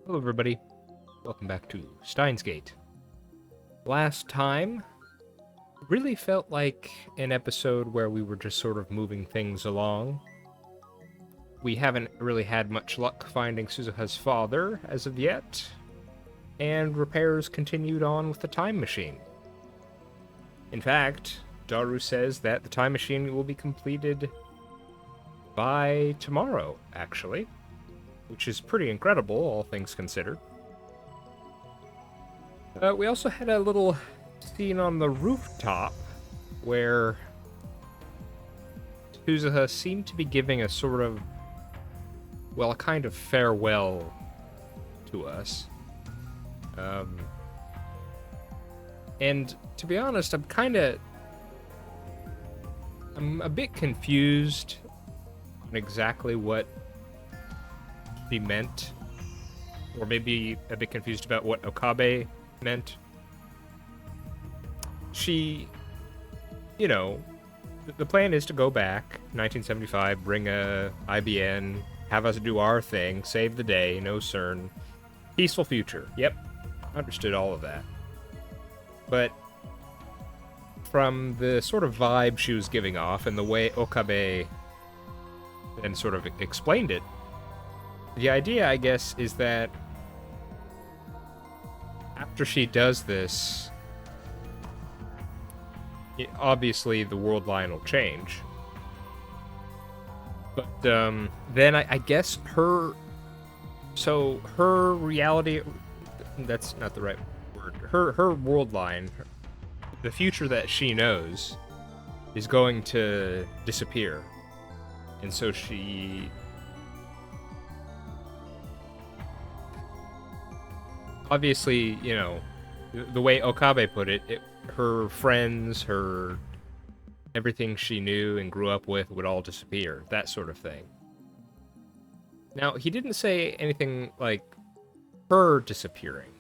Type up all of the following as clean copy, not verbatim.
Hello everybody, welcome back to Steins Gate. Last time really felt like an episode where we were just sort of moving things along. We haven't really had much luck finding Suzuha's father as of yet, and repairs continued on with the time machine. In fact, Daru says that the time machine will be completed by tomorrow, actually, which is pretty incredible, all things considered. We also had a little scene on the rooftop where Suzuha seemed to be giving a sort of, well, a kind of farewell to us. And to be honest, I'm a bit confused on exactly what she meant, or maybe a bit confused about what Okabe meant. She, the plan is to go back, 1975, bring a IBN, have us do our thing, save the day, no CERN, peaceful future. Yep, understood all of that. But from the sort of vibe she was giving off and the way Okabe then sort of explained it, the idea, I guess, is that after she does this, obviously the world line will change. But then I guess her reality, that's not the right word. Her world line, the future that she knows, is going to disappear. And so she, obviously, the way Okabe put it, her friends, everything she knew and grew up with would all disappear, that sort of thing. Now, he didn't say anything like her disappearing,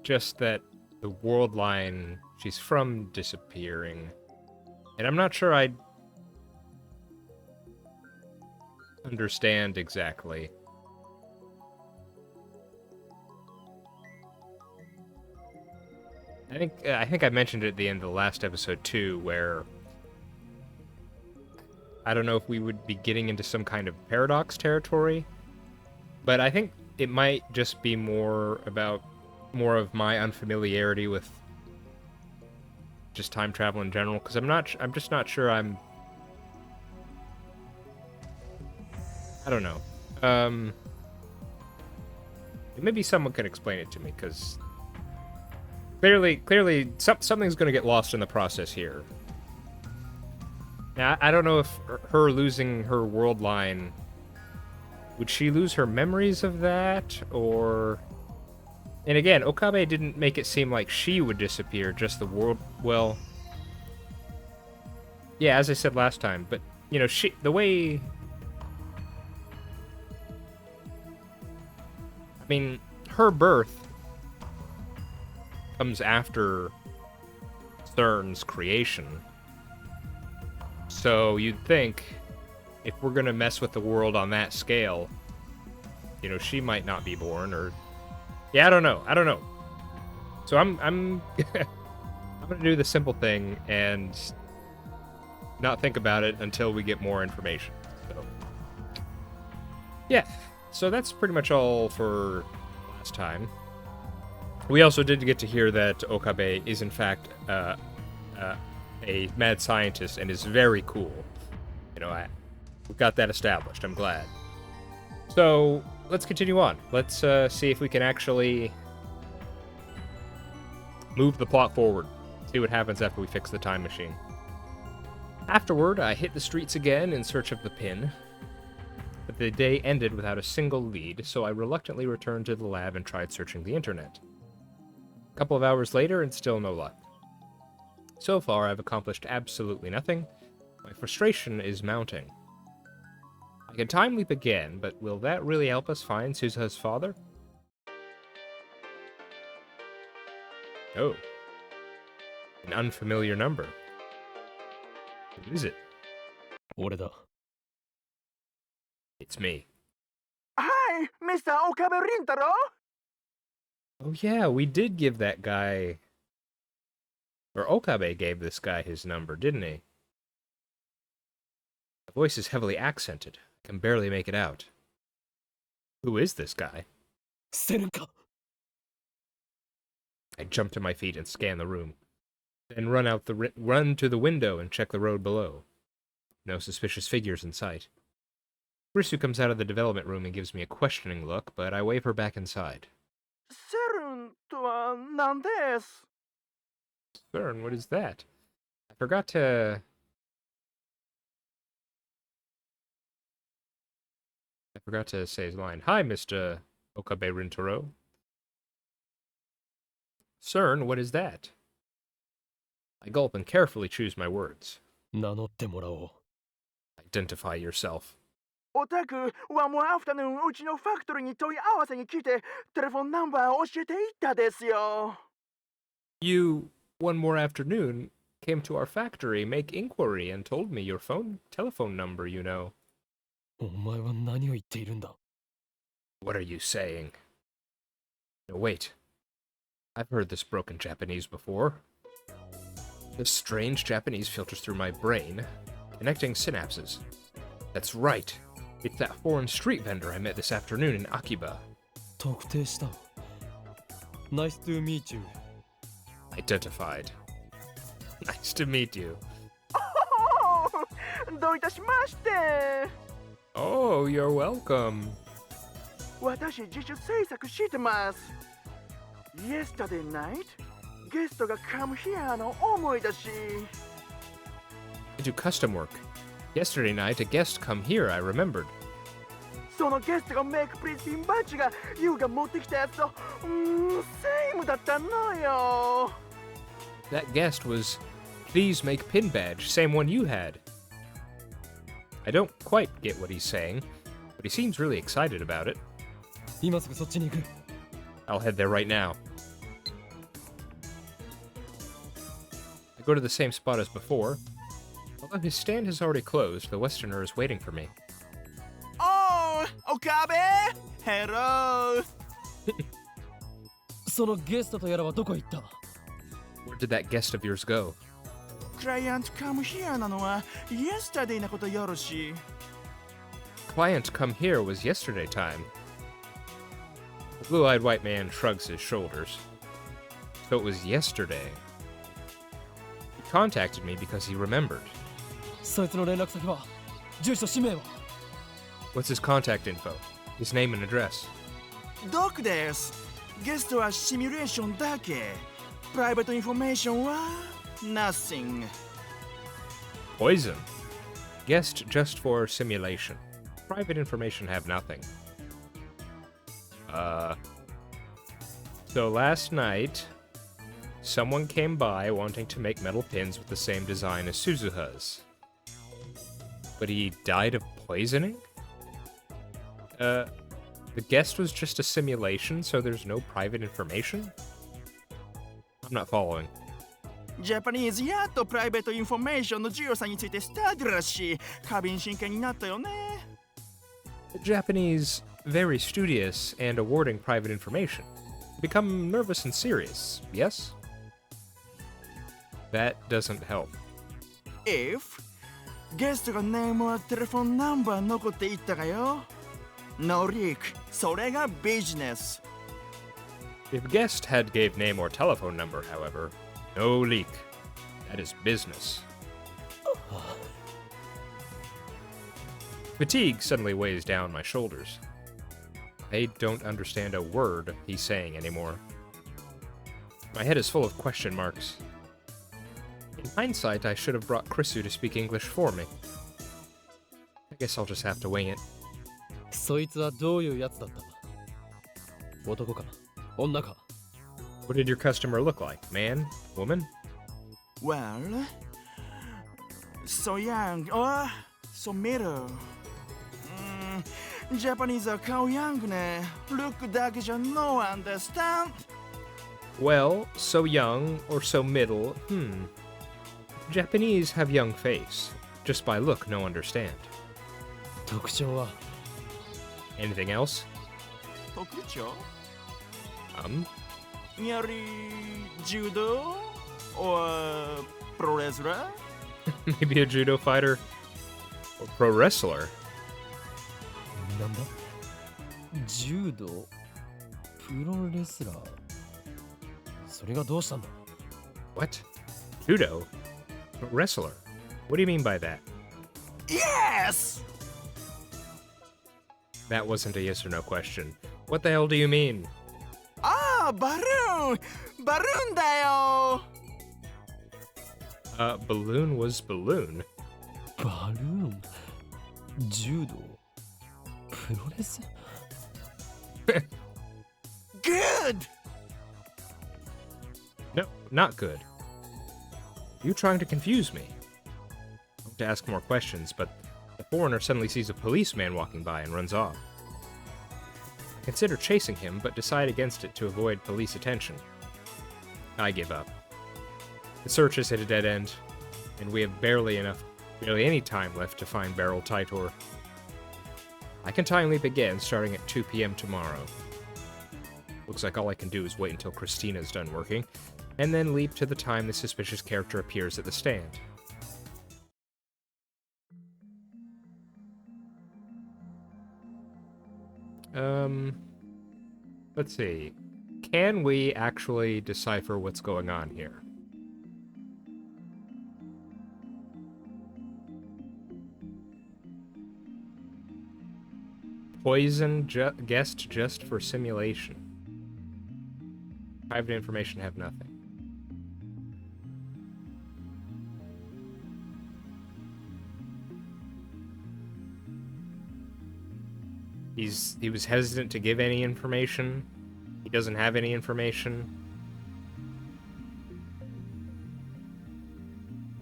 just that the world line she's from disappearing. And I'm not sure I understand exactly. I think I mentioned it at the end of the last episode too, where I don't know if we would be getting into some kind of paradox territory, but I think it might just be more of my unfamiliarity with just time travel in general, because I'm just not sure I don't know. Maybe someone can explain it to me, because clearly, something's going to get lost in the process here. Now, I don't know if her losing her world line, would she lose her memories of that, or... And again, Okabe didn't make it seem like she would disappear, just the world... Well... Yeah, as I said last time, but, the way... I mean, her birth comes after CERN's creation. So you'd think, if we're gonna mess with the world on that scale, she might not be born, or... Yeah, I don't know. So I'm I'm gonna do the simple thing and not think about it until we get more information. So, yeah. So that's pretty much all for last time. We also did get to hear that Okabe is in fact a mad scientist and is very cool. We've got that established. I'm glad. So let's continue on. Let's see if we can actually move the plot forward. See what happens after we fix the time machine. Afterward, I hit the streets again in search of the pin. But the day ended without a single lead, so I reluctantly returned to the lab and tried searching the internet. A couple of hours later, and still no luck. So far, I've accomplished absolutely nothing. My frustration is mounting. I can time leap again, but will that really help us find Suzuha's father? Oh. An unfamiliar number. Who is it? 俺だ。It's me. Hi, Mr. Okabe Rintaro. Oh yeah, we did give that guy... Or Okabe gave this guy his number, didn't he? The voice is heavily accented. I can barely make it out. Who is this guy? せるか I jump to my feet and scan the room. Then run to the window and check the road below. No suspicious figures in sight. Risu comes out of the development room and gives me a questioning look, but I wave her back inside. セルンとは何です Cern, what is that? I forgot to say his line. Hi, Mr. Okabe Rintaro. Cern, what is that? I gulp and carefully choose my words. 名乗ってもらおう Identify yourself. おたくワンモアフタヌーンうちのファクトリーに問い合わせに来てテレフォンナンバーを教えていったですよ You, one more afternoon, came to our factory, make inquiry, and told me your telephone number, you know. お前は何を言っているんだ What are you saying? No, wait. I've heard this broken Japanese before. This strange Japanese filters through my brain, connecting synapses. That's right. It's that foreign street vendor I met this afternoon in Akiba. 特定した Nice to meet you Identified. Nice to meet you. どういたしまして Oh, you're welcome. 私自主制作してます Yesterday night ゲストが come here の思い出し I do custom work. Yesterday night, a guest come here, I remembered. そのゲストがメイクプリンピンバッジがユウが持ってきたやつとセームだったのよ That guest was Please Make Pin Badge, same one you had. I don't quite get what he's saying, but he seems really excited about it. 今すぐそっちに行く I'll head there right now. I go to the same spot as before. Although his stand has already closed, the Westerner is waiting for me. Oh, Okabe! Hello! そのゲストとやらはどこへ行った Where did that guest of yours go? クライアント come here なのは yesterday なことよろし Client come here was yesterday time. The blue-eyed white man shrugs his shoulders. So it was yesterday. He contacted me because he remembered. そいつの連絡先は住所氏名は What's his contact info? His name and address. ドクですゲストはシミュレーションだけプライベートインフォメーションは nothing Poison. Guest just for simulation. Private information have nothing. So last night, someone came by wanting to make metal pins with the same design as Suzuha's. But he died of poisoning? The guest was just a simulation, so there's no private information? I'm not following. ジャパニーズやっとプライベートインフォメーションの重要さについてスタディらしい過敏神経になったよね The Japanese, very studious and awarding private information. Become nervous and serious, yes? That doesn't help. If ゲストがネームはテレフォンナンバー残っていったがよ No leak それがビジネス If guest had gave name or telephone number, however, no leak. That is business. Fatigue suddenly weighs down my shoulders. I don't understand a word he's saying anymore. My head is full of question marks. In hindsight, I should have brought Krisu to speak English for me. I guess I'll just have to wing it. そいつはどういうやつだった男か女か What did your customer look like? Man? Woman? Well So young or so middle Japanese は顔ヤングね Look だけじゃ No understand Well, so young or so middle, Japanese have young face. Just by look, no understand. 特徴は Anything else? 特徴 Yori judo or pro wrestler? Maybe a judo fighter or pro wrestler. なんだ柔道プロレスラーそれがどうしたんだ What? Judo? Pro wrestler? What do you mean by that? Yes! That wasn't a yes or no question. What the hell do you mean? Ah, balloon! Balloon だよ! Balloon was balloon. バルーン柔道プロレス Good! No, not good. You trying to confuse me? I want to ask more questions, but the foreigner suddenly sees a policeman walking by and runs off. I consider chasing him, but decide against it to avoid police attention. I give up. The search is at a dead end, and we have barely any time left to find Beryl Titor. I can time leap again, starting at 2 p.m. tomorrow. Looks like all I can do is wait until Christina's done working, and then leap to the time the suspicious character appears at the stand. Let's see. Can we actually decipher what's going on here? Poison guest just for simulation. Private information have nothing. He was hesitant to give any information. He doesn't have any information.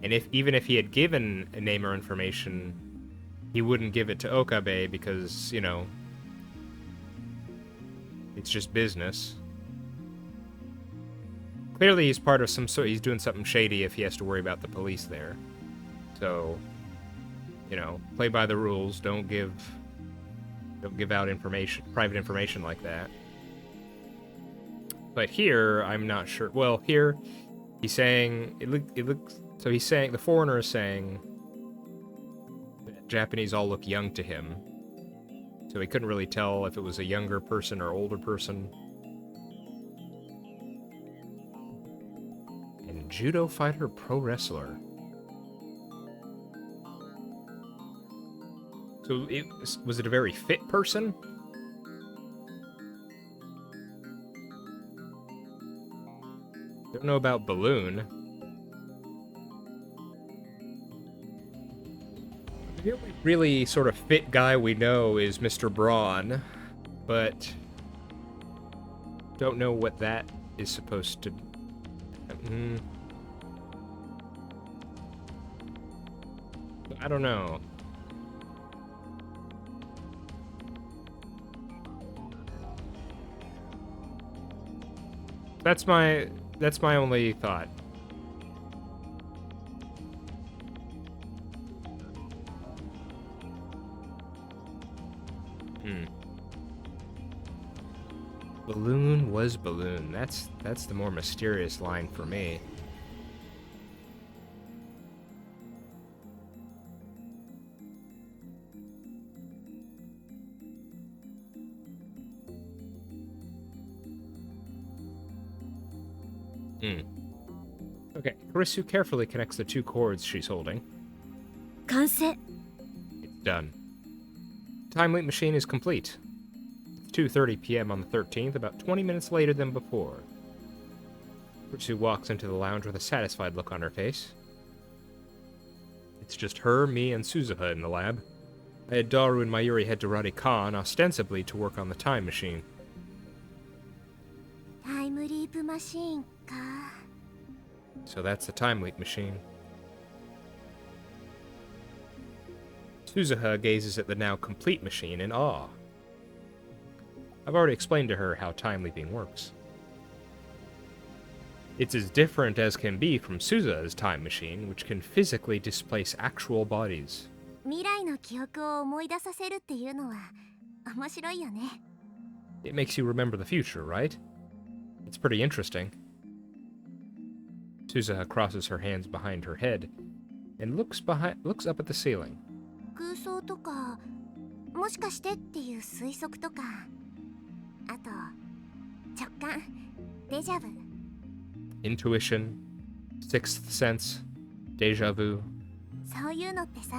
And even if he had given a name or information, he wouldn't give it to Okabe because, you know, it's just business. Clearly he's part of some sort, he's doing something shady if he has to worry about the police there. So, you know, play by the rules, don't give out information, private information like that. But here, I'm not sure. Well, here, he's saying, so he's saying, the foreigner is saying that Japanese all look young to him. So he couldn't really tell if it was a younger person or older person. And judo fighter, pro wrestler. So was it a very fit person? Don't know about balloon. The only really sort of fit guy we know is Mr. Braun, but don't know what that is supposed to. I don't know. That's my only thought. Balloon was balloon. That's the more mysterious line for me. Okay, Karisu carefully connects the two cords she's holding. 完成 It's done. Time leap machine is complete. It's 2:30 p.m. on the 13th, about 20 minutes later than before. Karisu walks into the lounge with a satisfied look on her face. It's just her, me, and Suzuha in the lab. I had Daru and Mayuri head to Radikan, ostensibly to work on the time machine. タイムリープマシーンか So that's the time leap machine. Suzuha gazes at the now complete machine in awe. I've already explained to her how time leaping works. It's as different as can be from Suzuha's time machine, which can physically displace actual bodies. 未来の記憶を思い出させるっていうのは面白いよね It makes you remember the future, right? It's It's pretty interesting. Suzuha crosses her hands behind her head and looks up at the ceiling. 空想とかもしかしてっていう推測とか、あと直感、デジャブ。 Intuition, sixth sense, deja vu. そういうのってさ、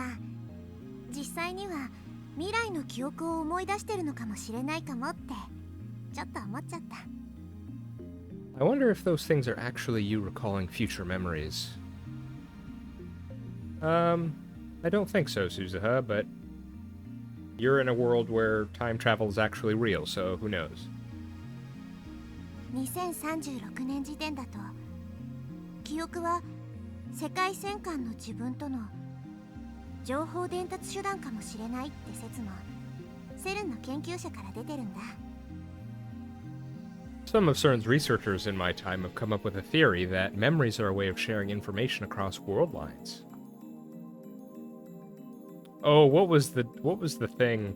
実際には未来の記憶を思い出してるのかもしれないかもってちょっと思っちゃった。 I wonder if those things are actually you recalling future memories. I don't think so, Suzuha, but you're in a world where time travel is actually real, so who knows? 2036年時点だと記憶は世界戦艦の自分との情報伝達手段かもしれないって説もセルンの研究者から出てるんだ。 Some of CERN's researchers in my time have come up with a theory that memories are a way of sharing information across world lines. Oh, what was the thing?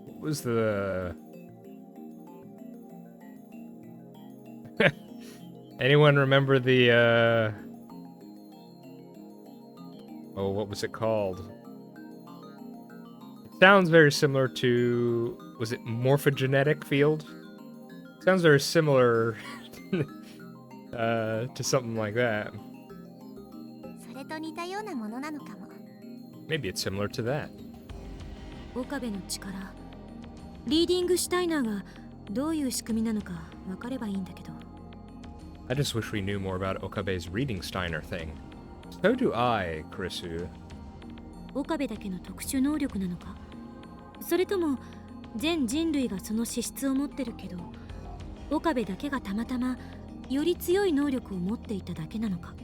What was the Anyone remember the oh, what was it called? It sounds very similar to, was it morphogenetic field? Sounds very similar to something like that. それと似たようなものなのかも。 Maybe it's similar to that. 岡部の力、リーディングシュタイナーがどういう仕組みなのか分かればいいんだけど。 I just wish we knew more about Okabe's reading Steiner thing. So do I, Kurisu. 岡部だけの特殊能力なのか、それとも全人類がその資質を持ってるけど岡部だけがたまたまより強い能力を持っていただけなのか。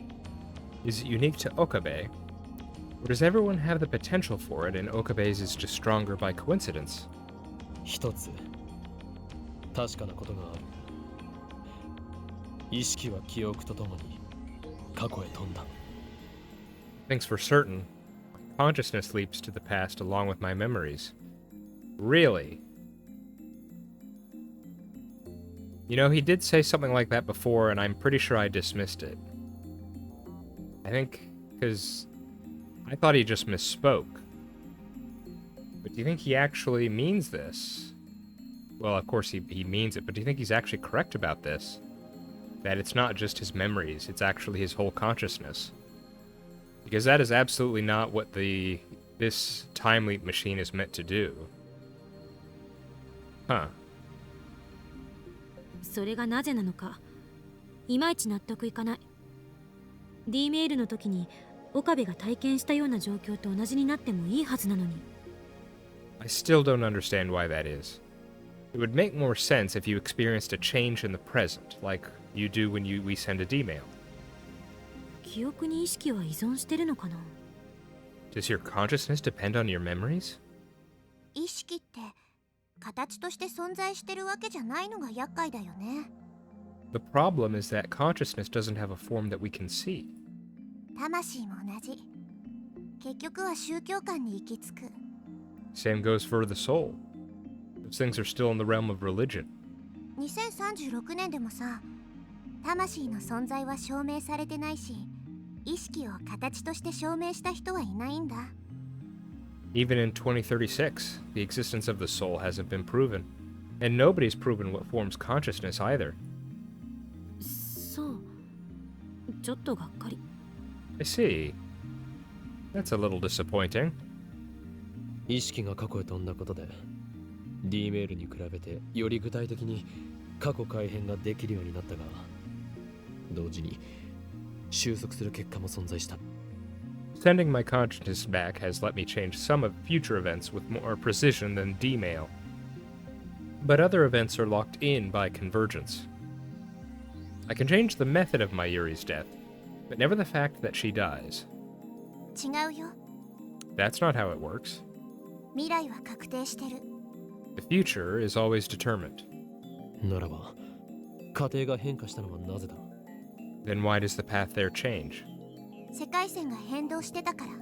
Is it unique to Okabe? Or does everyone have the potential for it and Okabe's is just stronger by coincidence? 一つ確かなことがある。意識は記憶とともに過去へ飛んだ。 Things for certain. Consciousness leaps to the past along with my memories. Really? You know, he did say something like that before, and I'm pretty sure I dismissed it. I think because I thought he just misspoke. But do you think he actually means this? Well, of course he means it, but do you think he's actually correct about this? That it's not just his memories, it's actually his whole consciousness. Because that is absolutely not what this time leap machine is meant to do. Huh. それがなぜなのかいまいち納得いかない。 D メールの時に岡部が体験したような状況と同じになってもいいはずなのに。 I still don't understand why that is. It would make more sense if you experienced a change in the present, like you do when we send a D-mail. 記憶に意識は依存してるのかな。 Does your consciousness depend on your memories? 意識って形として存在してるわけじゃないのが厄介だよね。 The problem is that consciousness doesn't have a form that we can see. 魂も同じ。結局は宗教観に行き着く。 Same goes for the soul. Those things are still in the realm of religion. 2036年でもさ、魂の存在は証明されてないし、意識を形として証明した人はいないんだ。 Even in 2036, the existence of the soul hasn't been proven. And nobody's proven what forms consciousness either. そう、ちょっとがっかり。 I see. That's a little disappointing. 意識が過去へ飛んだことで D メールに比べてより具体的に過去改変ができるようになったが、同時に収束する結果も存在した。 Sending my consciousness back has let me change some of future events with more precision than D-mail. But other events are locked in by convergence. I can change the method of my Yuri's death, but never the fact that she dies. 違うよ。 That's not how it works. 未来は確定してる。 The future is always determined. ならば過程が変化したのはなぜだ。 Then why does the path there change? 世界線が変動してたから。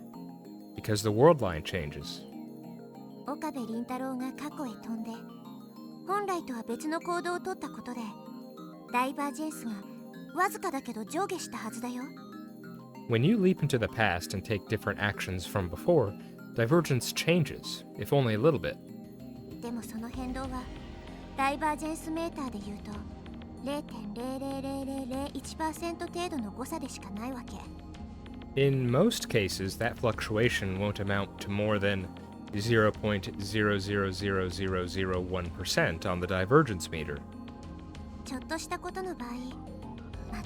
Because the world line changes. 岡部倫太郎が過去へ飛んで、本来とは別の行動をとったことでダイバージェンスがわずかだけど上下したはずだよ。 When you leap into the past and take different actions from before, divergence changes, if only a little bit. でもその変動はダイバージェンスメーターで言うと 0.00001% 程度の誤差でしかないわけ。 In most cases, that fluctuation won't amount to more than 0.0000001% on the divergence meter. ちょっとしたことの場合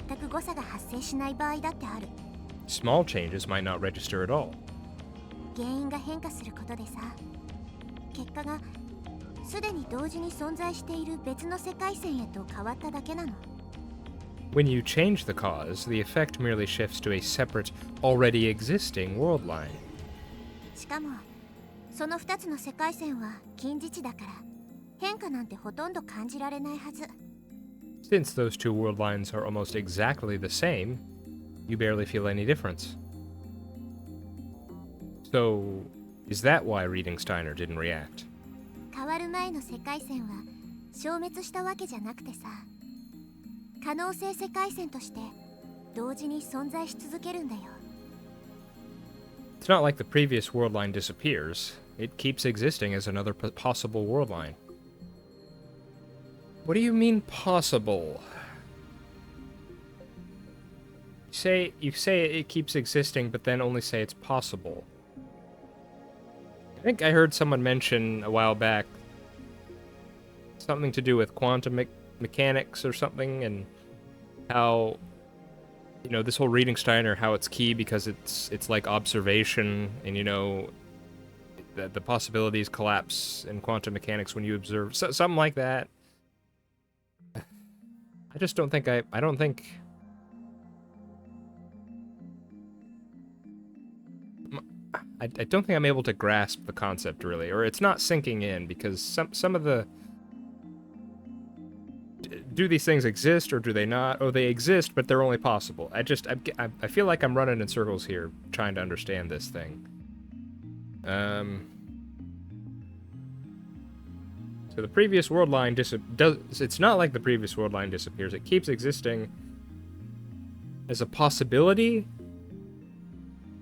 全く誤差が発生しない場合だってある。 Small changes might not register at all. 原因が変化することでさ結果がすでに同時に存在している別の世界線へと変わっただけなの。 When you change the cause, the effect merely shifts to a separate, already existing world line. しかもその2つの世界線は近似値だから変化なんてほとんど感じられないはず。 Since those two world lines are almost exactly the same, you barely feel any difference. So, is that why reading Steiner didn't react? 変わる前の世界線は消滅したわけじゃなくてさ可能性世界線として同時に存在し続けるんだよ。 It's not like the previous world line disappears. It keeps existing as another possible world line. What do you mean possible? You say it keeps existing, but then only say it's possible. I think I heard someone mention a while back something to do with quantum mechanics or something, and how, you know, this whole reading Steiner, how it's key because it's like observation, and you know, the possibilities collapse in quantum mechanics when you observe something like that. I just don't think I don't think I'm able to grasp the concept really, or it's not sinking in because some of the do these things exist or do they not? Oh, they exist, but they're only possible. I feel like I'm running in circles here trying to understand this thing. So the previous world line it's not like the previous world line disappears. It keeps existing as a possibility.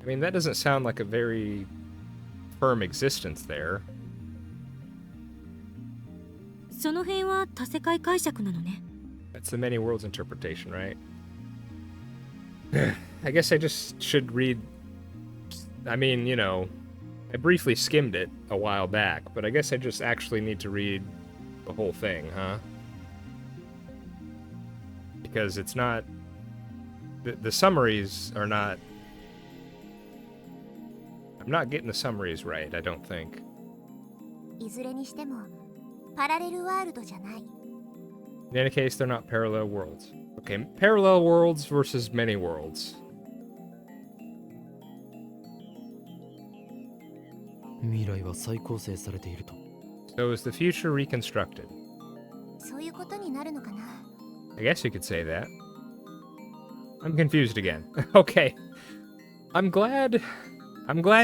I mean, that doesn't sound like a very firm existence there. その辺は多世界解釈なのね。 That's the many worlds interpretation, right? I guess I just should read... I mean, you know, I briefly skimmed it a while back, but I guess I just actually need to read the whole thing, huh? Because it's not... The summaries are not... I'm not getting the summaries right, I don't think. いずれにしてもパラレルワールドじゃない。 In any case, they're not parallel worlds. Okay, parallel worlds versus many worlds. 未来は再構成されていると。 So is the future reconstructed? そういうことになるのかな。 I guess you could say that. I'm confused again. Okay. I'm glad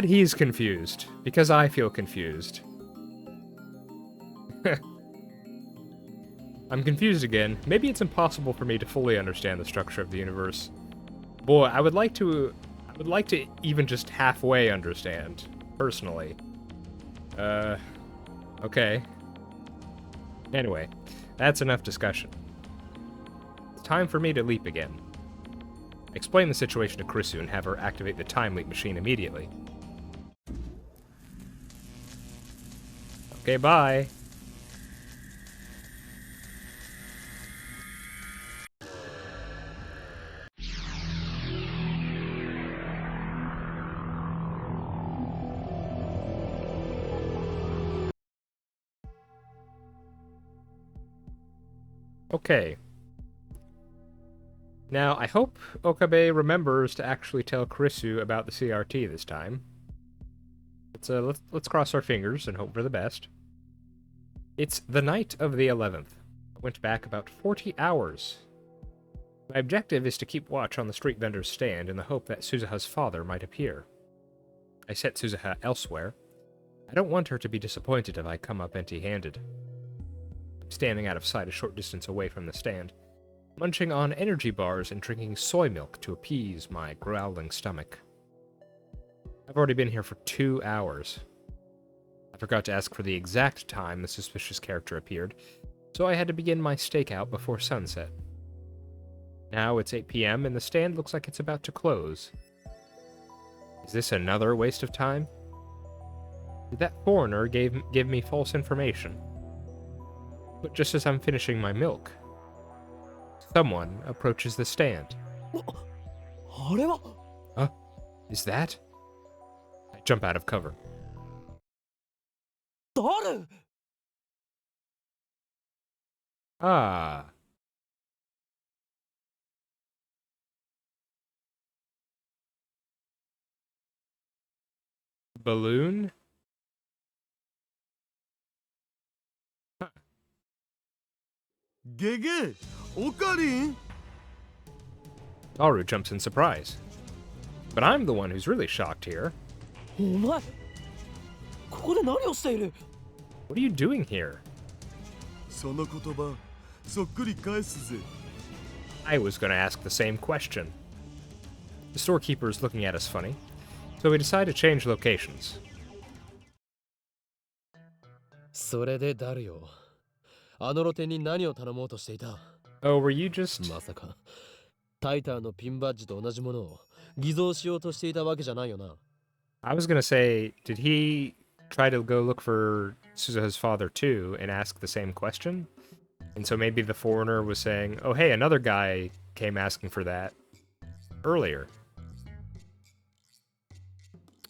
he's confused, because I feel confused. I'm confused again. Maybe it's impossible for me to fully understand the structure of the universe. Boy, I would like to even just halfway understand, personally. Okay. Anyway, that's enough discussion. It's time for me to leap again. Explain the situation to Krisu and have her activate the time leap machine immediately. Okay, bye. Okay. Now, I hope Okabe remembers to actually tell Krisu about the CRT this time. Let's cross our fingers and hope for the best. It's the night of the 11th. I went back about 40 hours. My objective is to keep watch on the street vendor's stand in the hope that Suzuha's father might appear. I set Suzuha elsewhere. I don't want her to be disappointed if I come up empty-handed. standing out of sight a short distance away from the stand, munching on energy bars and drinking soy milk to appease my growling stomach. I've already been here for 2 hours. I forgot to ask for the exact time the suspicious character appeared, so I had to begin my stakeout before sunset. Now it's 8 p.m. and the stand looks like it's about to close. Is this another waste of time? Did that foreigner give me false information? But just as I'm finishing my milk, someone approaches the stand. あれは Huh? Is that? I jump out of cover. 誰 Ah. Balloon? Gege, Okarin? Aru jumps in surprise. But I'm the one who's really shocked here. お前ここで何をしている What are you doing here? その言葉、そっくり返すぜ。I was gonna ask the same question. The storekeeper is looking at us funny, so we decide to change locations. それで誰よあの露店に何を頼もうとしていた Oh, were you just... まさかタイターのピンバッジと同じものを偽造しようとしていたわけじゃないよな I was gonna say, did he try to go look for Suzuha's father too and ask the same question? And so maybe the foreigner was saying, oh hey, another guy came asking for that earlier.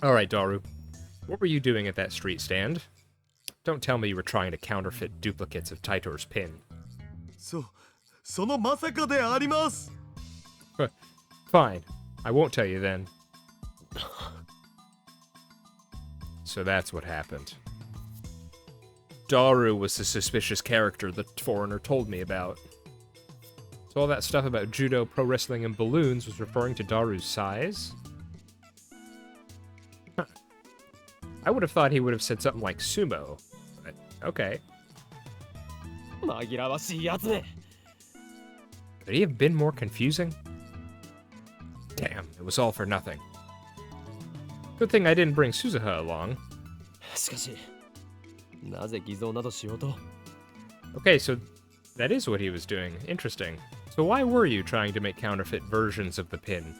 Alright, Daru. What were you doing at that street stand? Don't tell me you were trying to counterfeit duplicates of Taitor's pin. そのまさかであります。Fine. I won't tell you then. So that's what happened. Daru was the suspicious character the foreigner told me about. So all that stuff about judo, pro wrestling, and balloons was referring to Daru's size? Huh. I would have thought he would have said something like sumo, but okay. 紛らわしいやつめ Could he have been more confusing? Damn, it was all for nothing. Good thing I didn't bring Suzuha along. しかしなぜ偽造などしようと Okay, so that is what he was doing. Interesting. So why were you trying to make counterfeit versions of the pin?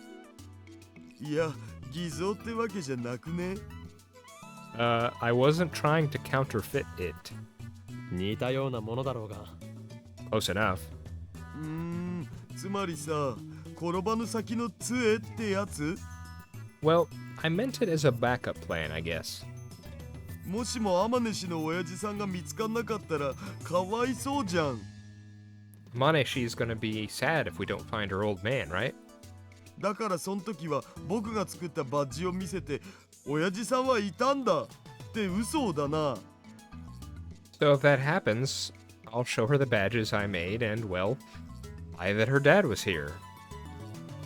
いや、偽造ってわけじゃなくね。I wasn't trying to counterfeit it. 似たようなものだろうが Close enough. つまりさ、転ばぬ先の杖ってやつ Well, I meant it as a backup plan, I guess. もしも天主の親父さんが見つかんなかったらかわいそうじゃん。Maneshi's gonna be sad if we don't find her old man, right? だからその時は僕が作ったバッジを見せて親父さんはいたんだって嘘だな。So if that happens, I'll show her the badges I made and, well, lie that her dad was here.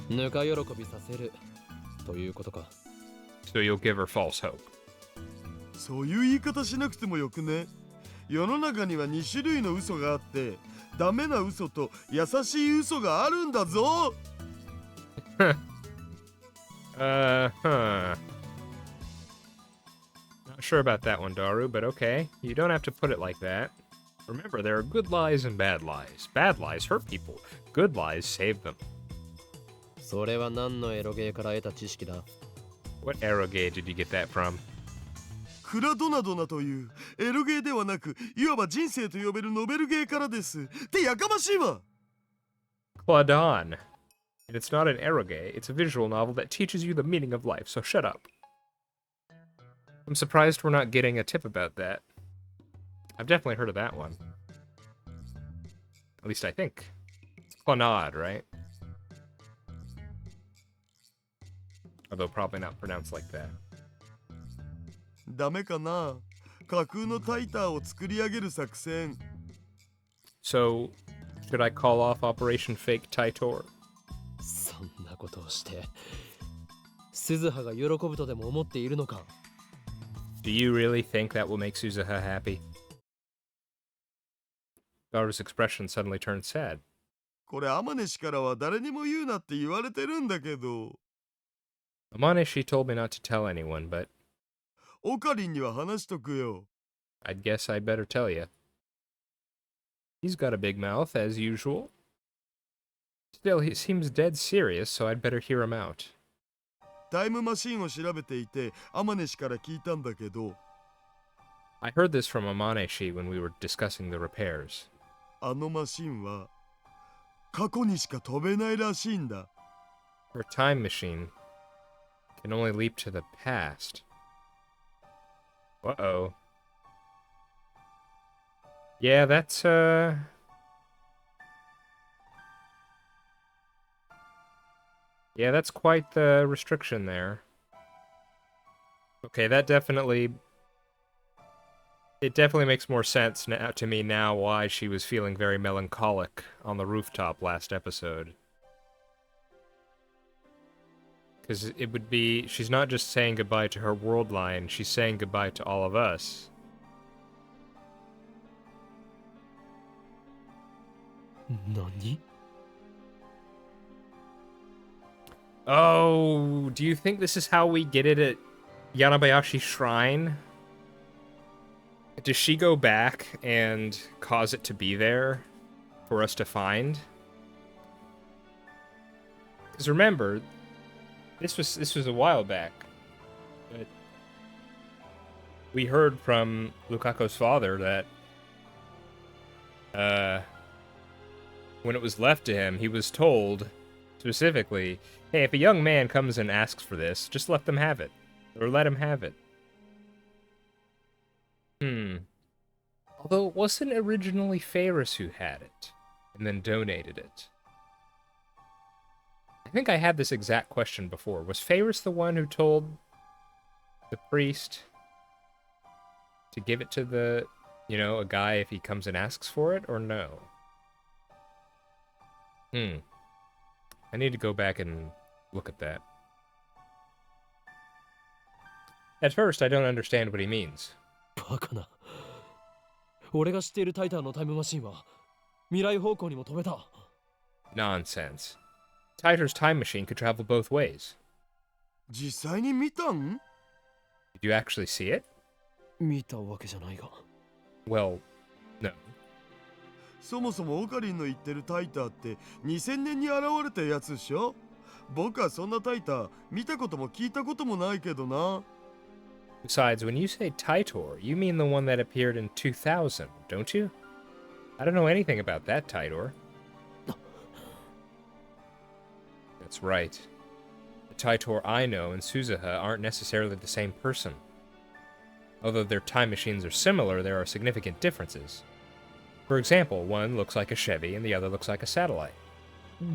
ぬか喜びさせるということか So you'll give her false hope. そういう言い方しなくてもよくね。世の中には2種類の嘘があってダメな嘘と優しい嘘があるんだぞ。Huh. Not sure about that one, Daru, but okay. You don't have to put it like that. Remember, there are good lies and bad lies. Bad lies hurt people. Good lies save them. それは何のエロゲーから得た知識だ What eroge did you get that from? クラドナドナというエロゲーではなくいわば人生と呼べるノベルゲーからです。ってやかましいわ。 Claudon. And it's not an eroge, it's a visual novel that teaches you the meaning of life, so shut up. I'm surprised we're not getting a tip about that. I've definitely heard of that one. At least I think. It's Clannad, right? Although probably not pronounced like that. ダメかな。架空のタイターを作り上げる作戦。 So, should I call off Operation Fake Taitor? そんなことをして鈴葉が喜ぶとでも思っているのか Do you really think that will make Suzuha happy? Daughter's expression suddenly turned sad. これアマネ氏からは誰にも言うなって言われてるんだけど、 Amaneshi told me not to tell anyone, but オカリンには話しとくよ。 I'd guess I'd better tell you. He's got a big mouth, as usual. Still, he seems dead serious, so I'd better hear him out. タイムマシーンを調べていてアマネ氏から聞いたんだけど、 I heard this from Amaneshi when we were discussing the repairs. あのマシンは過去にしか飛べないらしいんだ。 Her time machine can only leap to the past. Uh-oh. Yeah, that's, Yeah, that's quite the restriction there. Okay, that definitely... It definitely makes more sense now, to me now why she was feeling very melancholic on the rooftop last episode. Because it would be... She's not just saying goodbye to her world line, she's saying goodbye to all of us. Nani? Oh, do you think this is how we get it at Yanabayashi Shrine? Does she go back and cause it to be there for us to find? Because remember, this was a while back. But we heard from Lukaku's father that when it was left to him, he was told specifically, hey, if a young man comes and asks for this, just let them have it. Or let him have it. Although it wasn't originally Ferris who had it, and then donated it. I think I had this exact question before. Was Ferris the one who told the priest to give it to the, a guy if he comes and asks for it, or no? I need to go back and look at that. At first, I don't understand what he means. バカな。俺が知っているタイタンのタイムマシンは未来方向にも飛べた。 Nonsense. Titor's time machine could travel both ways. 実際に見たん？ Did you actually see it? 見たわけじゃないが。 Well, no. そもそもオカリンの言ってるタイターって2000年に現れたやつでしょ？僕はそんなタイター見たことも聞いたこともないけどな。 Besides, when you say Titor, you mean the one that appeared in 2000, don't you? I don't know anything about that Titor. That's right. The Titor I know and Suzuha aren't necessarily the same person. Although their time machines are similar, there are significant differences. For example, one looks like a Chevy and the other looks like a satellite.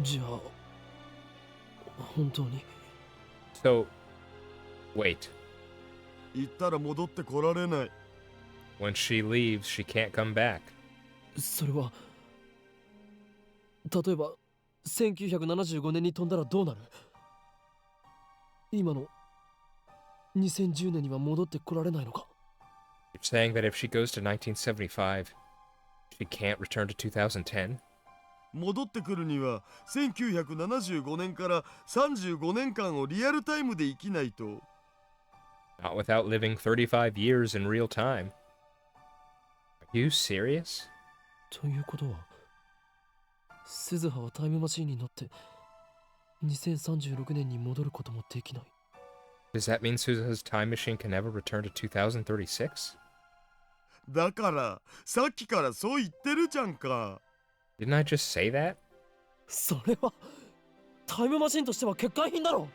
じゃあ本当に。 So, wait. 行ったら戻ってこられない。 Once she leaves, she can't come back. それは例えば1975年に飛んだらどうなる？今の2010年には戻ってこられないのか？ You're saying that if she goes to 1975, she can't return to 2010? 戻ってくるには1975年から35年間をリアルタイムで生きないと。 Not without living 35 years in real time. Are you serious? ということは鈴葉はタイムマシーンに乗って2036年に戻ることもできない。 Does that mean Suzuha's time machine can never return to 2036? だからさっきからそう言ってるじゃんか。 Didn't I just say that? それはタイムマシンとしては欠陥品だろ。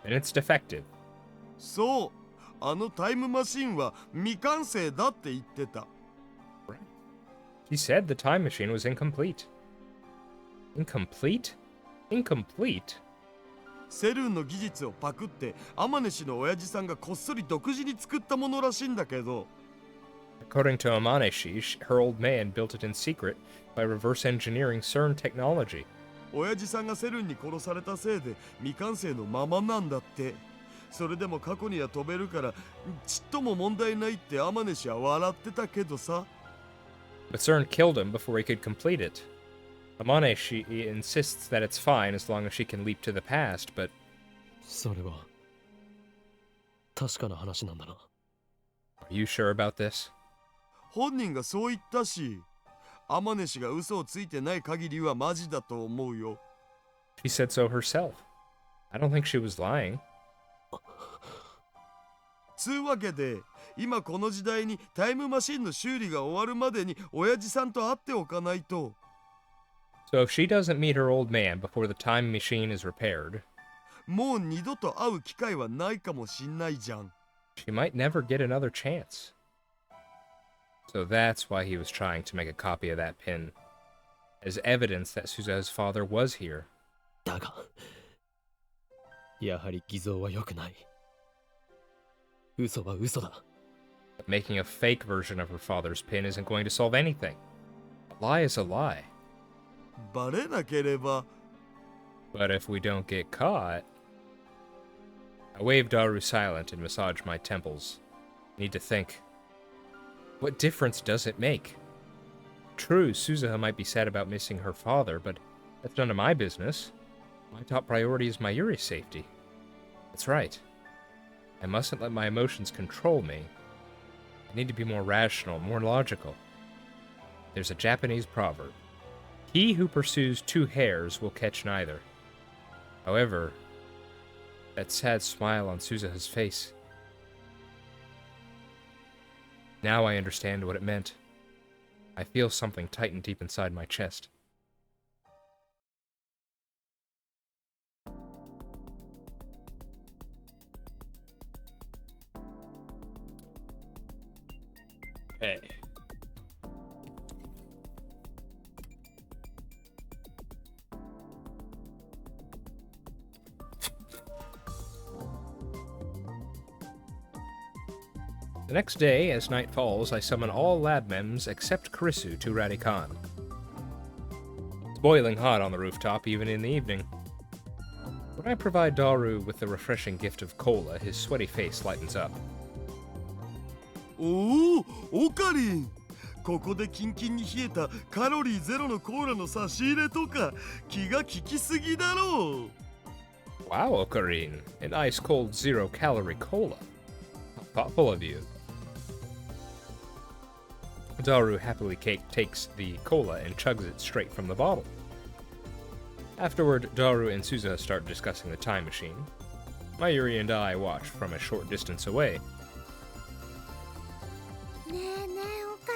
And it's defective. そう、あのタイムマシンは未完成だって言ってた。 He said the time machine was incomplete. Incomplete? Incomplete? セルンの技術をパクってアマネ氏の親父さんがこっそり独自に作ったものらしいんだけど。 According to Amaneshi, her old man built it in secret by reverse engineering CERN technology. 親父さんがセルンに殺されたせいで未完成のままなんだって。それでも過去には飛べるからちっとも問題ないってアマネ氏は笑ってたけどさ。But CERN killed him before he could complete it. Amane, she insists that it's fine as long as she can leap to the past, but それは確かな話なんだな。 are you sure about this? 本人がそう言ったし、天音氏が嘘をついてない限りはマジだと思うよ。She said so herself. I don't think she was lying. つうわけで、今この時代にタイムマシンの修理が終わるまでに親父さんと会っておかないと。So if she doesn't meet her old man before the time machine is repaired, もう二度と会う機会はないかもしんないじゃん。she might never get another chance. So that's why he was trying to make a copy of that pin, as evidence that Suza's father was here. だが、やはり偽造は良くない。嘘は嘘だ。But making a fake version of her father's pin isn't going to solve anything. A lie is a lie. バレなければ。 But if we don't get caught... I wave Daru silent and massage my temples. I need to think. What difference does it make? True, Suzuha might be sad about missing her father, but that's none of my business. My top priority is Mayuri's safety. That's right. I mustn't let my emotions control me. I need to be more rational, more logical. There's a Japanese proverb. He who pursues two hares will catch neither. However, that sad smile on Suzuha's face. Now I understand what it meant. I feel something tighten deep inside my chest. Okay. The next day, as night falls, I summon all lab mems except Karisu to Radikan. It's boiling hot on the rooftop, even in the evening. When I provide Daru with the refreshing gift of cola, his sweaty face lightens up. おお、オカリン。ここでキンキンに冷えたカロリーゼロのコーラの差し入れとか気が利きすぎだろう。Wow, Okarin, an ice-cold zero-calorie cola. How thoughtful of you. Daru happily takes the cola and chugs it straight from the bottle. Afterward, Daru and Suzuha start discussing the time machine. Mayuri and I watch from a short distance away. ねえねえオカ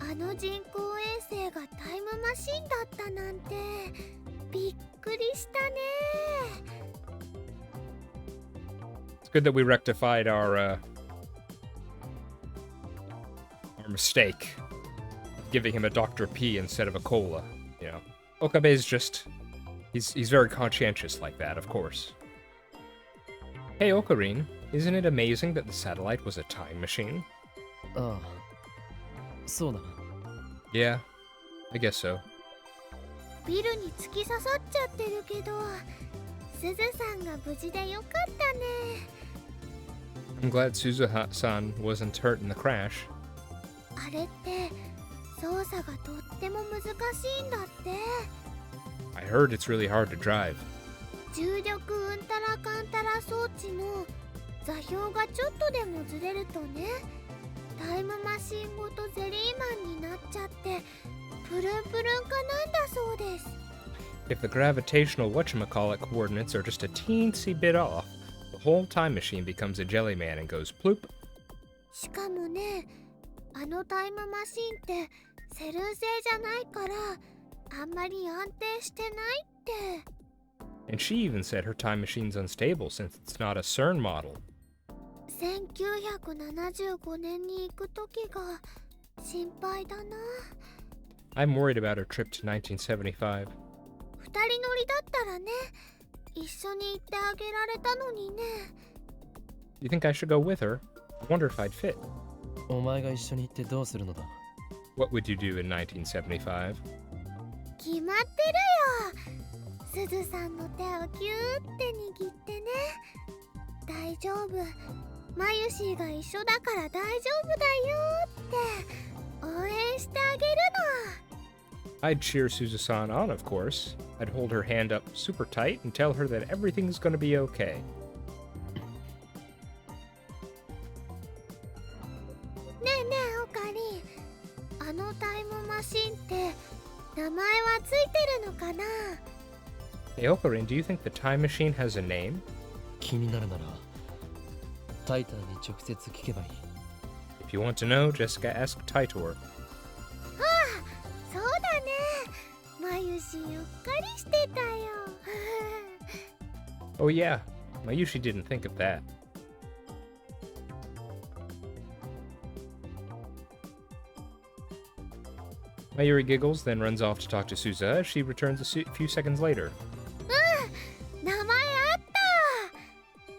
リン、あの人工衛星がタイムマシンだったなんてびっくりしたね。 It's good that we rectified our mistake, giving him a Dr. P instead of a cola. You know, Okabe is just—he's very conscientious like that, of course. Hey, Okarin, isn't it amazing that the satellite was a time machine? ああ、そうだな。Yeah, I guess so. ビルに突き刺さっちゃってるけど、すずさんが無事でよかったね。 I'm glad Suzuha-san wasn't hurt in the crash. あれって操作がとっても難しいんだって。 I heard it's really hard to drive. 重力うんたらかんたら装置の座標がちょっとでもずれるとね、タイムマシンごとゼリーマンになっちゃってプルンプルンかなんだそうです。 If the gravitational whatchamacallit coordinates are just a teensy bit off, the whole time machine becomes a jelly man and goes ploop. しかもね、あのタイムマシンってセルン製じゃないからあんまり安定してないって。 And she even said her time machine's unstable since it's not a CERN model. 1975年に行く時が心配だな。 I'm worried about her trip to 1975. 二人乗りだったらね、一緒に行ってあげられたのにね。 Do you think I should go with her? I wonder if I'd fit. お前が一緒に行ってどうするのだ。 What would you do in 1975? 決まってるよ。すずさんの手をキューって握ってね。大丈夫。マユシーが一緒だから大丈夫だよって応援してあげる I'd cheer Suzusan on, of course. I'd hold her hand up super tight and tell her that everything's gonna be okay. の。ねえねえオカリン、あのタイムマシンって名前はついてるのかな？ Hey, Okarin, do you think the time machine has a name? 気になるならタイタンに直接聞けばいい。 If you want to know, Jessica, ask Taitor. そうだね。まゆしうっかりしてたよ。Oh yeah, Mayushi didn't think of that. Mayuri giggles, then runs off to talk to Suza as she returns a few seconds later. 名前あった。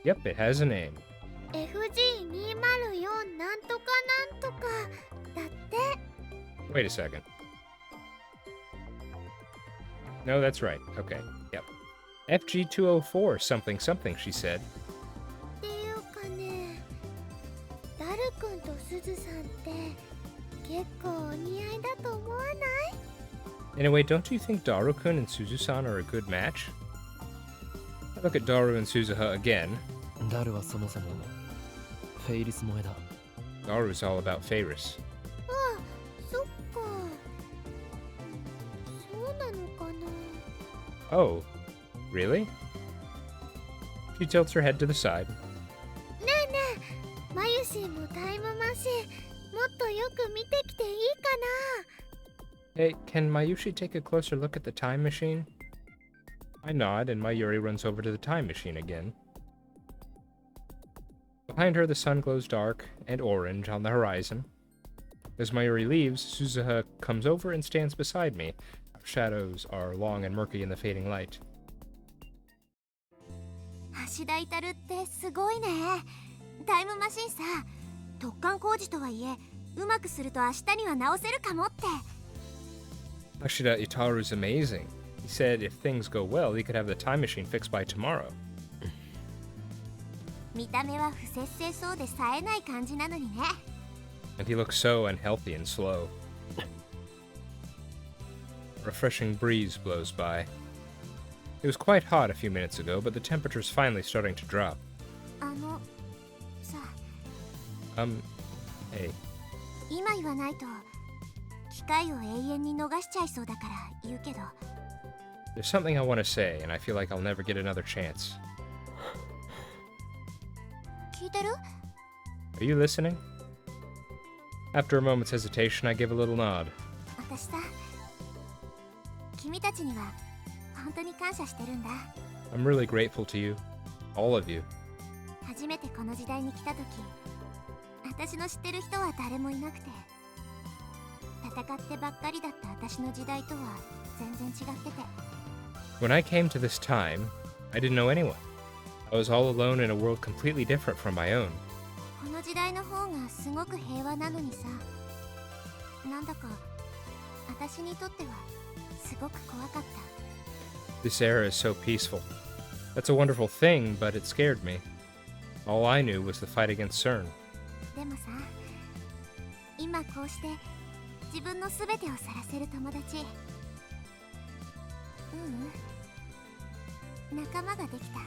Yep, it has a name. FG204 なんとかなんとかだって。 Wait a second. No, that's right. Okay, yep. FG204 something something, she said. っていうかね、ダル君とスズさんって結構お似合いだと思わない？ Anyway, don't you think Daru-kun and Suzu-san are a good match? I look at Daru and Suzuha again. ダルはそもそもフェイリス萌えだ。 Daru's all about Feiris. あ、そっか。そうなのかな。 Oh, really? She tilts her head to the side. ねえねえ、マユシンもタイムマシンもっとよく見てきていいかな？ Hey, can Mayushi take a closer look at the time machine? I nod, and Mayuri runs over to the time machine again. Behind her, the sun glows dark and orange on the horizon. As Mayuri leaves, Suzuha comes over and stands beside me. Our shadows are long and murky in the fading light. 橋田至ってすごいね。タイムマシンさ、突貫工事とはいえうまくすると明日には直せるかもって。 Ashida Itaru's amazing. He said if things go well, he could have the time machine fixed by tomorrow. 見た目は不節制そうで冴えない感じなのにね。 And he looks so unhealthy and slow. A refreshing breeze blows by. It was quite hot a few minutes ago, but the temperature's finally starting to drop. さ、Hey. 今言わないと機会を永遠に逃しちゃいそうだから言うけど。 There's something I want to say, and I feel like I'll never get another chance. 聞いてる？ Are you listening? After a moment's hesitation, I give a little nod. 私さ、君たちには本当に感謝してるんだ。 I'm really grateful to you. All of you. 初めてこの時代に来た時、私の知ってる人は誰もいなくて、戦ってばっかりだった私の時代とは全然違ってて。 When I came to this time, I didn't know anyone. I was all alone in a world completely different from my own. この時代の方がすごく平和なのにさ、なんだか私にとってはすごく怖かった。 This era is so peaceful. That's a wonderful thing, but it scared me. All I knew was the fight against CERN. でもさ、今こうして自分のすべてをさらせる友達、仲間ができた。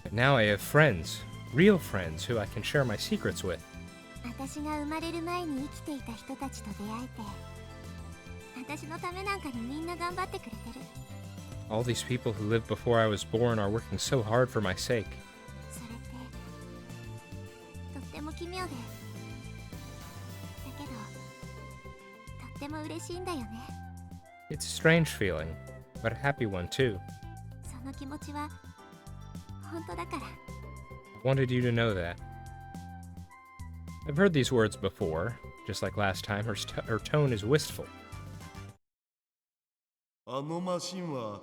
But now I have friends, real friends who I can share my secrets with. 私が生まれる前に生きていた人たちと出会えて、私のためなんかにみんな頑張ってくれてる。 All these people who lived before I was born are working so hard for my sake. それってとっても奇妙で、だけどとっても嬉しいんだよね。 It's a strange feeling, but a happy one too. その気持ちは本当だから。 I wanted you to know that. I've heard these words before. Just like last time, her tone is wistful. あのマシンは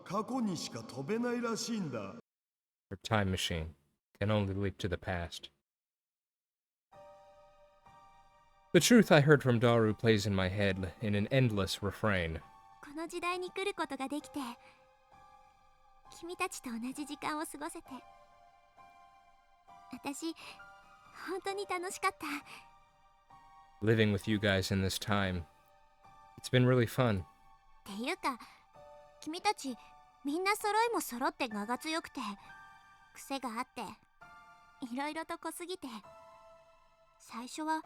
過去にしか飛べないらしいんだ。 Her time machine can only leap to the past. The truth I heard from Daru plays in my head in an endless refrain. この時代に来ることができて、君たちと同じ時間を過ごせて、私本当に楽しかった。living with you guys in this time. It's been really fun. っていうか、君たちみんな揃いも揃って我が強くて、癖があって、いろいろと濃すぎて、最初は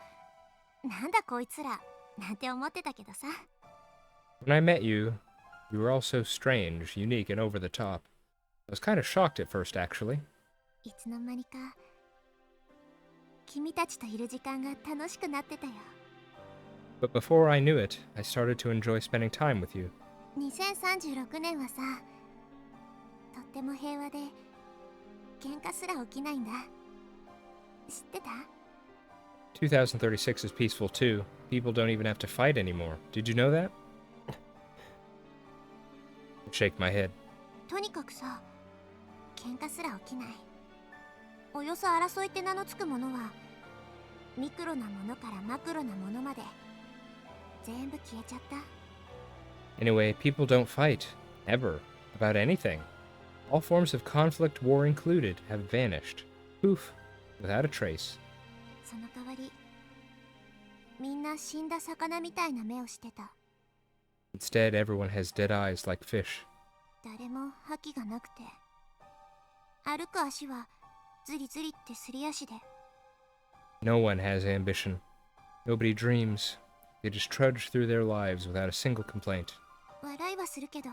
なんだこいつらなんて思ってたけどさ。When I met you, you were all so strange, unique, and over the top. I was kind of shocked at first, actually. いつの間にか君たちといる時間が楽しくなってたよ。But before I knew it, I started to enjoy spending time with you. 2036年はさ、とっても平和で喧嘩すら起きないんだ。知ってた2036 is peaceful too. People don't even have to fight anymore. Did you know that? I shake my head. とにかくさ、喧嘩すら起きない。およそ争いって名のつくものは、ミクロなものからマクロなものまで全部消えちゃった。Anyway, people don't fight, ever, about anything. All forms of conflict, war included, have vanished. Poof, without a trace. その代わり、みんな死んだ魚みたいな目をしてた。Instead, everyone has dead eyes like fish. 誰も覇気がなくて、歩く足はズリズリってすり足で。No one has ambition. Nobody dreams. They just trudge through their lives without a single complaint. 笑いはするけど、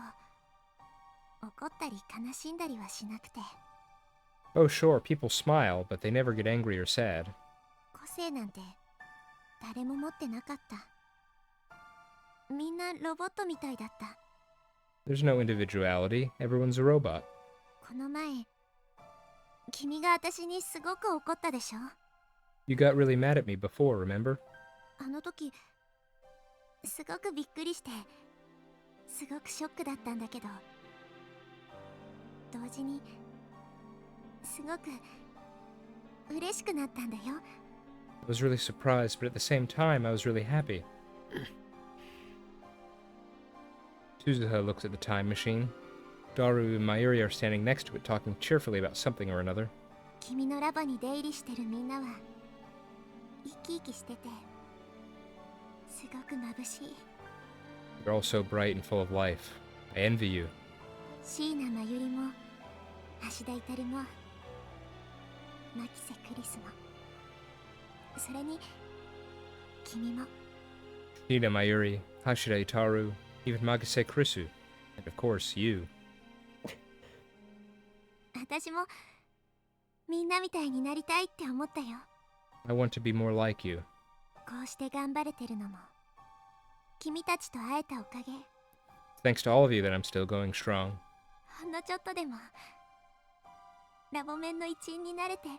怒ったり悲しんだりはしなくて。Oh, sure, people smile, but they never get angry or sad. 個性なんて誰も持ってなかった。みんなロボットみたいだった。There's no individuality. Everyone's a robot. この前、君が私にすごく怒ったでしょ。 You got really mad at me before, remember? あの時、すごくびっくりして、すごくショックだったんだけど、同時にすごく嬉しくなったんだよ。 I was really surprised, but at the same time, I was really happy. Suzuha looks at the time machine. Daru and Mayuri are standing next to it, talking cheerfully about something or another. 君のラボに出入りしてるみんなは生き生きしてて、すごく眩しい。 You're all so bright and full of life. I envy you. 椎名真由里も橋田至も牧瀬クリスも、それに君も。 Shina Mayuri, Hashida Itaru, even Magase Krisu, and of course, you. 私もみんなみたいになりたいって思ったよ。 I want to be more like you. こうして頑張れてるのも君たちと会えたおかげ。 Thanks to all of you that I'm still going strong. ほんのちょっとでもラボメンの一員になれてよ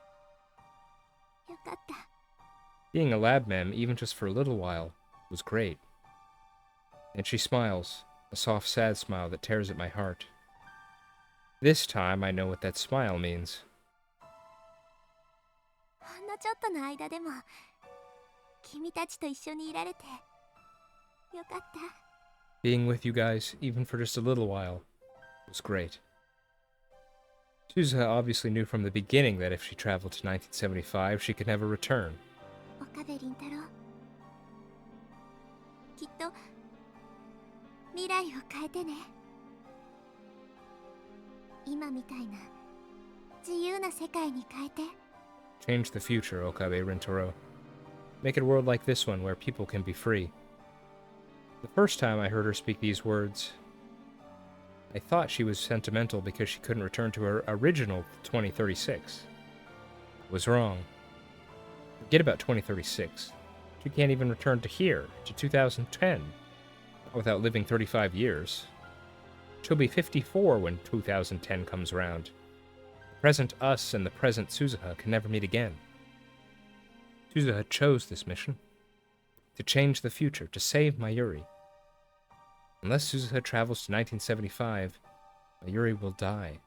かった。 Being a lab mem, even just for a little while, was great. And she smiles, a soft, sad smile that tears at my heart. This time I know what that smile means. ほんのちょっとの間でも君たちと一緒にいられてよかった。 Being with you guys, even for just a little while, was great. Suzuha obviously knew from the beginning that if she traveled to 1975, she could never return. 岡部倫太郎、きっと未来を変えてね。今みたいな自由な世界に変えて。 Change the future, Okabe Rintaro. Make it a world like this one where people can be free. The first time I heard her speak these words, I thought she was sentimental because she couldn't return to her original 2036. I was wrong. Forget about 2036. She can't even return to here, to 2010, without living 35 years. She'll be 54 when 2010 comes around. The present us and the present Suzuha can never meet again. Suzuha chose this mission. To change the future, to save Mayuri. Unless Suzuha travels to 1975, Mayuri will die.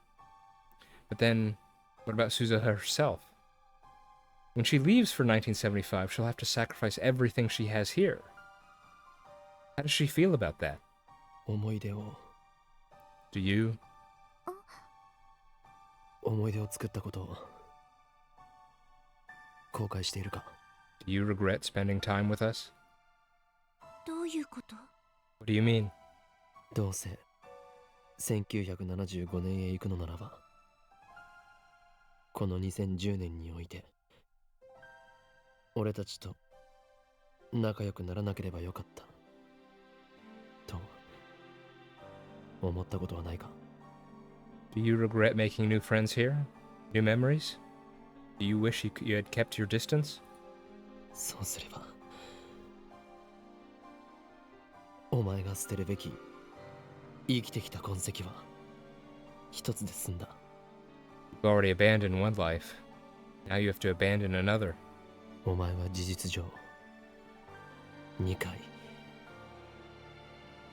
But then, what about Suzuha herself? When she leaves for 1975, she'll have to sacrifice everything she has here. How does she feel about that? 思い出を Do you? 思い出を作ったことを後悔しているか。Do you regret spending time with us? どういうこと？ What do you mean? どうせ1975年へ行くのならば、この2010年において俺たちと仲良くならなければよかったと思ったことはないか？ Do you regret making new friends here? New memories? Do you wish you had kept your distance? そうすればお前が捨てるべき生きてきた痕跡は一つで済んだ。 You've already abandoned one life. Now you have to abandon another. お前は事実上2回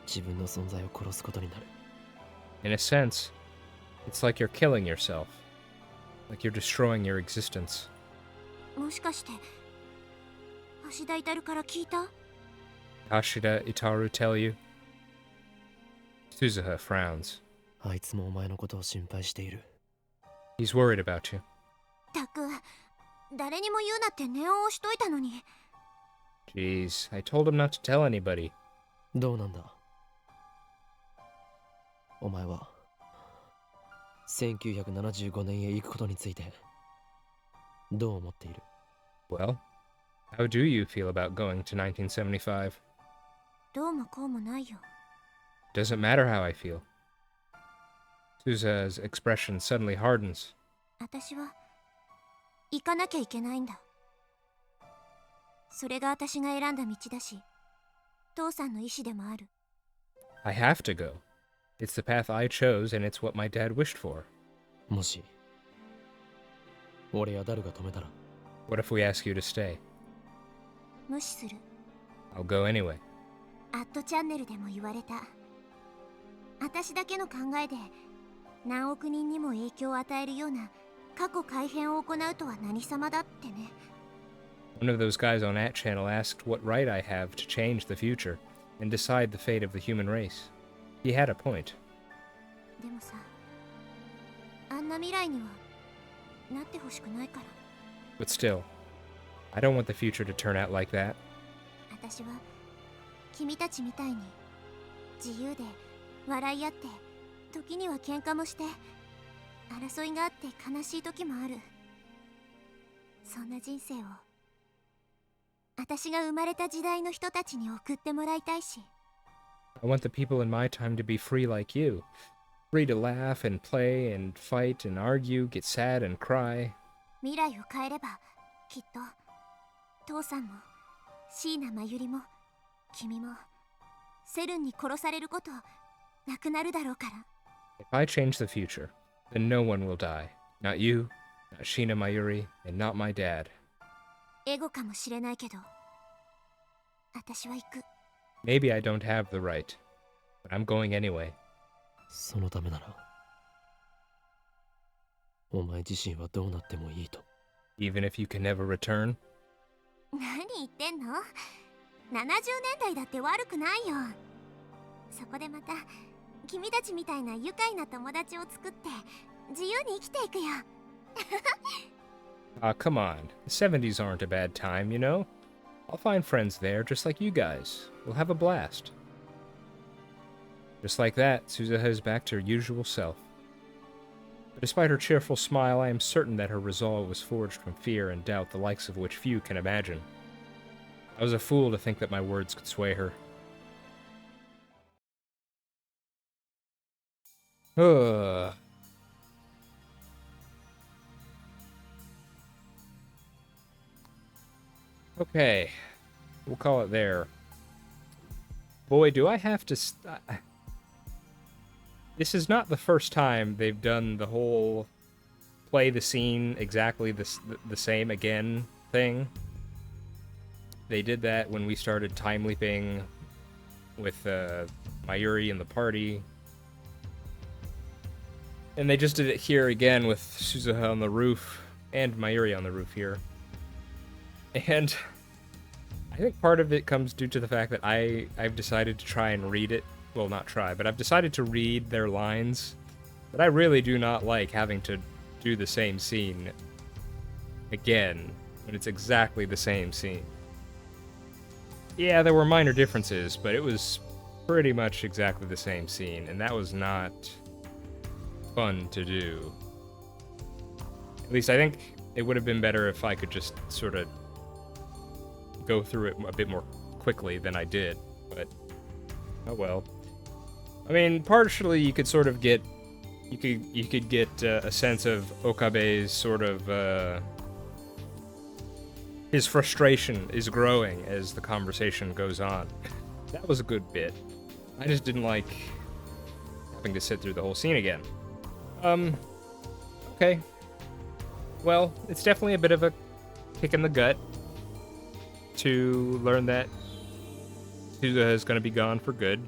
自分の存在を殺すことになる。 In a sense, it's like you're killing yourself. Like you're destroying your existence. もしかして橋田至から聞いた？ Hashida Itaru tell you? Suzuha frowns. あいつもお前のことを心配している。 He's worried about you. たく、誰にも言うなって念を押しといたのに。 Jeez, I told him not to tell anybody. どうなんだお前は1975年へ行くことについてどう思っている？ Well, how do you feel about going to 1975? どうもこうもないよ。 Doesn't matter how I feel. Suzuha's expression suddenly hardens. 私は行かなきゃいけないんだ。それが私が選んだ道だし、父さんの意志でもある。 I have to go. It's the path I chose, and it's what my dad wished for. もし俺やダルが止めたら？ What if we ask you to stay? 無視する。 I'll go anyway. アットチャンネルでも言われた。私だけの考えで何億人にも影響を与えるような過去改変を行うとは何様だってね。 One of those guys on that channel asked what right I have to change the future and decide the fate of the human race. He had a point. でもさ、あんな未来にはなってほしくないから。 But still, I don't want the future to turn out like that. 私は君たちみたいに自由で笑い合って時には喧嘩もして争いがあって悲しい時もある。そんな人生を私が生まれた時代の人たちに送ってもらいたいし。 I want the people in my time to be free like you. Free to laugh and play and fight and argue, get sad and cry. 未来を変えればきっと父さんも椎名真由里も君もセルンに殺されることなくなるだろうから。 If I change the future, then no one will die. Not you, not Sheena Mayuri, and not my dad. エゴかもしれないけど私は行く。 Maybe I don't have the right, but I'm going anyway. そのためならお前自身はどうなってもいいと？ Even if you can never return? 何言ってんの？ 70年代だって悪くないよ。そこでまた君たちみたいな愉快な友達を作って自由に生きていくよ。 Ah, come on. The 70s aren't a bad time, you know? I'll find friends there, just like you guys. We'll have a blast. Just like that, Suzuha is back to her usual self. But despite her cheerful smile, I am certain that her resolve was forged from fear and doubt, the likes of which few can imagine. I was a fool to think that my words could sway her. Ugh. Okay, we'll call it there. Boy, do I have to... This is not the first time they've done the whole play the scene exactly the same again thing. They did that when we started time leaping with Mayuri and the party. And they just did it here again with Suzuha on the roof and Mayuri on the roof here. And I think part of it comes due to the fact that I've decided to try and read it. Well, not try, but I've decided to read their lines. But I really do not like having to do the same scene again when it's exactly the same scene. Yeah, there were minor differences, but it was pretty much exactly the same scene, and that was not fun to do. At least I think it would have been better if I could just sort of go through it a bit more quickly than I did, but oh well. I mean, partially you could sort of get, you could get a sense of Okabe's sort of, his frustration is growing as the conversation goes on. That was a good bit. I just didn't like having to sit through the whole scene again. Okay. Well, it's definitely a bit of a kick in the gut to learn that Suga is going to be gone for good.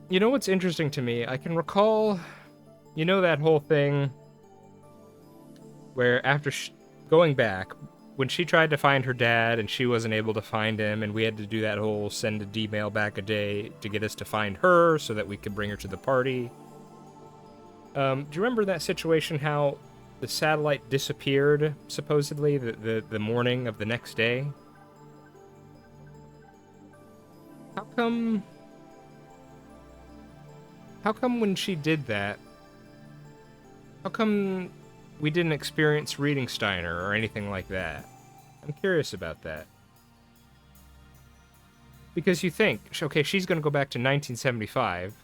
You know what's interesting to me? I can recall, you know, that whole thing where after going back, when she tried to find her dad and she wasn't able to find him, and we had to do that whole send a D-mail back a day to get us to find her so that we could bring her to the party. Do you remember that situation, how the satellite disappeared, supposedly, the morning of the next day? How come when she did that, how come we didn't experience reading Steiner or anything like that? I'm curious about that. Because you think, okay, she's going to go back to 1975,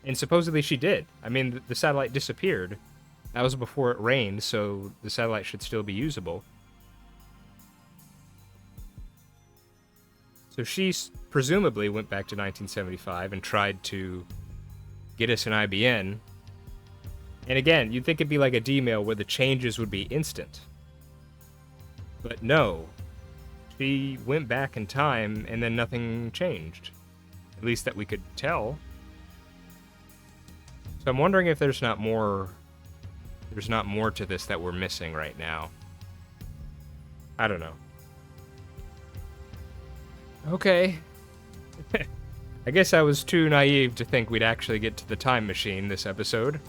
and supposedly she did. I mean, the satellite disappeared. That was before it rained, so the satellite should still be usable. So she presumably went back to 1975 and tried to get us an IBN. And again, you'd think it'd be like a D-mail where the changes would be instant. But no. She went back in time and then nothing changed. At least that we could tell. So I'm wondering if there's not more to this that we're missing right now. I don't know. Okay. I guess I was too naive to think we'd actually get to the time machine this episode.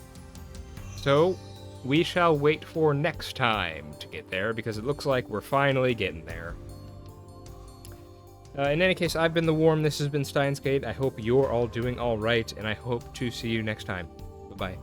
So, we shall wait for next time to get there, because it looks like we're finally getting there. In any case, I've been The Worm, this has been Steins Gate. I hope you're all doing alright, and I hope to see you next time. Bye-bye.